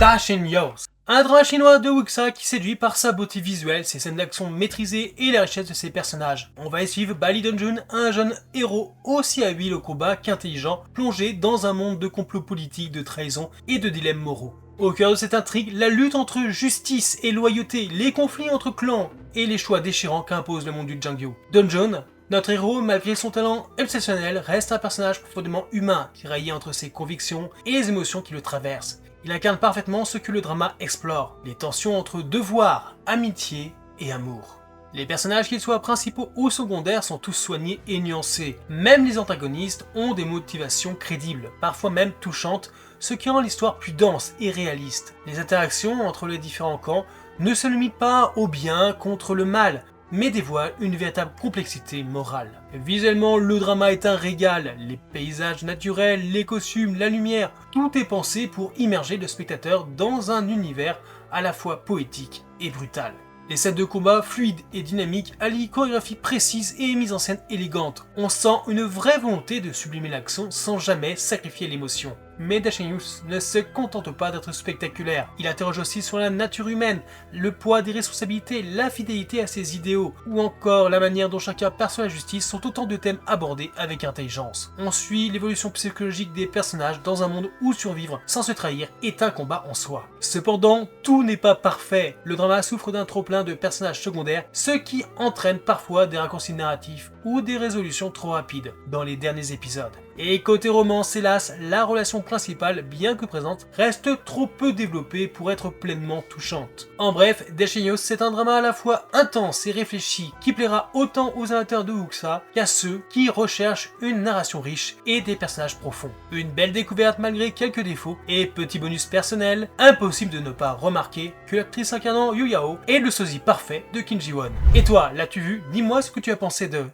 Dashing Yours. Un drama chinois de Wuxia qui séduit par sa beauté visuelle, ses scènes d'action maîtrisées et la richesse de ses personnages. On va y suivre Lee Dong-jun, un jeune héros aussi habile au combat qu'intelligent, plongé dans un monde de complots politiques, de trahison et de dilemmes moraux. Au cœur de cette intrigue, la lutte entre justice et loyauté, les conflits entre clans et les choix déchirants qu'impose le monde du Jangyu. Dong-jun, notre héros, malgré son talent exceptionnel, reste un personnage profondément humain, tiraillé entre ses convictions et les émotions qui le traversent. Il incarne parfaitement ce que le drama explore, les tensions entre devoir, amitié et amour. Les personnages, qu'ils soient principaux ou secondaires, sont tous soignés et nuancés. Même les antagonistes ont des motivations crédibles, parfois même touchantes, ce qui rend l'histoire plus dense et réaliste. Les interactions entre les différents camps ne se limitent pas au bien contre le mal, mais dévoile une véritable complexité morale. Visuellement, le drama est un régal. Les paysages naturels, les costumes, la lumière, tout est pensé pour immerger le spectateur dans un univers à la fois poétique et brutal. Les scènes de combat fluides et dynamiques allient chorégraphie précise et mise en scène élégante. On sent une vraie volonté de sublimer l'action sans jamais sacrifier l'émotion. Mais Dashing Yours ne se contente pas d'être spectaculaire. Il interroge aussi sur la nature humaine, le poids des responsabilités, la fidélité à ses idéaux, ou encore la manière dont chacun perçoit la justice sont autant de thèmes abordés avec intelligence. On suit l'évolution psychologique des personnages dans un monde où survivre sans se trahir est un combat en soi. Cependant, tout n'est pas parfait. Le drama souffre d'un trop-plein de personnages secondaires, ce qui entraîne parfois des raccourcis narratifs ou des résolutions trop rapides dans les derniers épisodes. Et côté romance, hélas, la relation principale, bien que présente, reste trop peu développée pour être pleinement touchante. En bref, Dashing Yours, c'est un drama à la fois intense et réfléchi, qui plaira autant aux amateurs de Wuxia qu'à ceux qui recherchent une narration riche et des personnages profonds. Une belle découverte malgré quelques défauts, et petit bonus personnel, impossible de ne pas remarquer que l'actrice incarnant Yu Yao est le sosie parfait de Kim Ji-won. Et toi, l'as-tu vu? Dis-moi ce que tu as pensé de